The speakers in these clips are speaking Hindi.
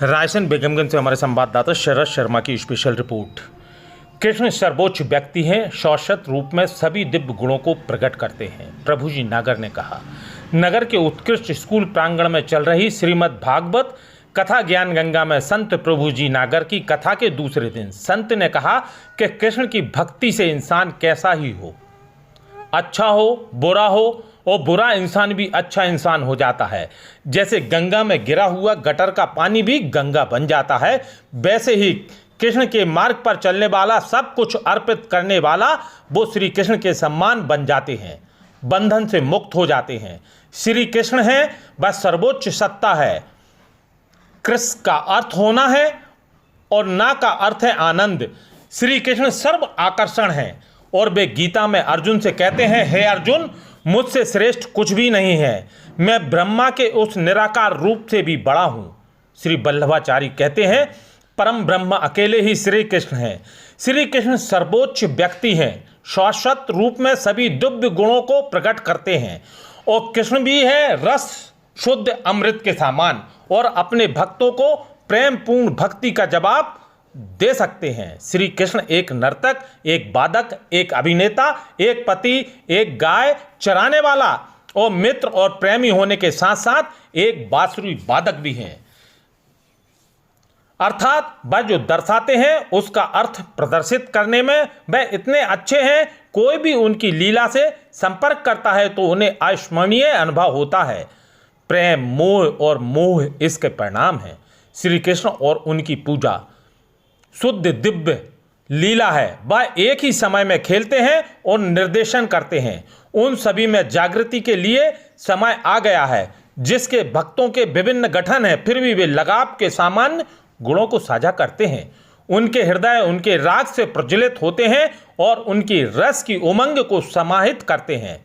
रायसेन बेगमगंज से हमारे संवाददाता शरद शर्मा की स्पेशल रिपोर्ट। कृष्ण सर्वोच्च व्यक्ति हैं, शाश्वत रूप में सभी दिव्य गुणों को प्रकट करते हैं, प्रभु जी नागर ने कहा। नगर के उत्कृष्ट स्कूल प्रांगण में चल रही श्रीमद् भागवत कथा ज्ञान गंगा में संत प्रभु जी नागर की कथा के दूसरे दिन संत ने कहा कि कृष्ण की भक्ति से इंसान कैसा ही हो, अच्छा हो बुरा हो, और बुरा इंसान भी अच्छा इंसान हो जाता है। जैसे गंगा में गिरा हुआ गटर का पानी भी गंगा बन जाता है, वैसे ही कृष्ण के मार्ग पर चलने वाला, सब कुछ अर्पित करने वाला, वो श्री कृष्ण के सम्मान बन जाते हैं, बंधन से मुक्त हो जाते हैं। श्री कृष्ण है वह सर्वोच्च सत्ता है। कृष्ण का अर्थ होना है और ना का अर्थ है आनंद। श्री कृष्ण सर्व आकर्षण है और वे गीता में अर्जुन से कहते हैं, हे अर्जुन, मुझसे श्रेष्ठ कुछ भी नहीं है, मैं ब्रह्मा के उस निराकार रूप से भी बड़ा हूँ। श्री वल्लभाचार्य कहते हैं, परम ब्रह्म अकेले ही श्री कृष्ण हैं। श्री कृष्ण सर्वोच्च व्यक्ति हैं, शाश्वत रूप में सभी दिव्य गुणों को प्रकट करते हैं, और कृष्ण भी है रस शुद्ध अमृत के समान, और अपने भक्तों को प्रेम पूर्ण भक्ति का जवाब दे सकते हैं। श्री कृष्ण एक नर्तक, एक वादक, एक अभिनेता, एक पति, एक गाय चराने वाला और मित्र और प्रेमी होने के साथ साथ एक बांसुरी वादक भी हैं। अर्थात वह जो दर्शाते हैं उसका अर्थ प्रदर्शित करने में वह इतने अच्छे हैं, कोई भी उनकी लीला से संपर्क करता है तो उन्हें अविस्मरणीय अनुभव होता है। प्रेम, मोह और मोह इसके परिणाम हैं। श्री कृष्ण और उनकी पूजा शुद्ध दिव्य लीला है। वह एक ही समय में खेलते हैं और निर्देशन करते हैं। उन सभी में जागृति के लिए समय आ गया है। जिसके भक्तों के विभिन्न गठन हैं, फिर भी वे लगाव के सामान्य गुणों को साझा करते हैं। उनके हृदय उनके राग से प्रज्वलित होते हैं और उनकी रस की उमंग को समाहित करते हैं।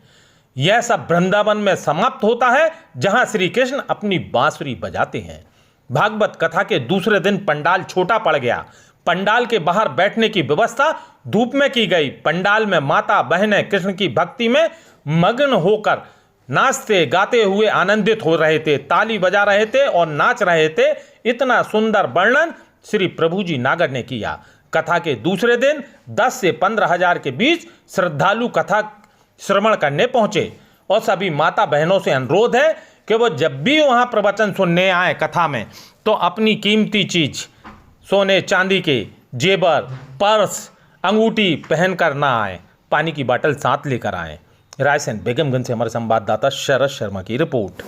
यह सब वृंदावन में समाप्त होता है, जहां श्री कृष्ण अपनी बांसुरी बजाते हैं। भागवत कथा के दूसरे दिन पंडाल छोटा पड़ गया। पंडाल के बाहर बैठने की व्यवस्था धूप में की गई। पंडाल में माता बहनें कृष्ण की भक्ति में मग्न होकर नाचते गाते हुए आनंदित हो रहे थे, ताली बजा रहे थे और नाच रहे थे। इतना सुंदर वर्णन श्री प्रभु जी नागर ने किया। कथा के दूसरे दिन 10 से 15 हजार के बीच श्रद्धालु कथा श्रवण करने पहुंचे, और सभी माता बहनों से अनुरोध है कि वो जब भी वहां प्रवचन सुनने आए कथा में, तो अपनी कीमती चीज सोने चांदी के जेबर, पर्स, अंगूठी पहनकर ना आए, पानी की बोतल साथ लेकर आए। रायसेन बेगमगंज से हमारे संवाददाता शरद शर्मा की रिपोर्ट।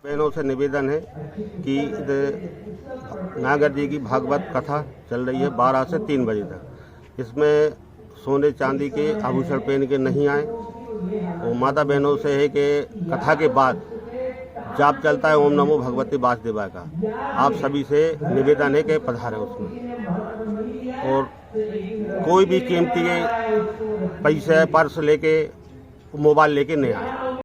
बहनों से निवेदन है कि नागर जी की भागवत कथा चल रही है 12 से 3 बजे तक। इसमें सोने चांदी के आभूषण पहन के नहीं आए। और माता बहनों से है कि कथा के बाद जाप चलता है ओम नमो भगवते वासुदेवाय का, आप सभी से निवेदन है कि पधारें उसमें। और कोई भी कीमती पैसे पर्स लेके मोबाइल लेके नहीं आए।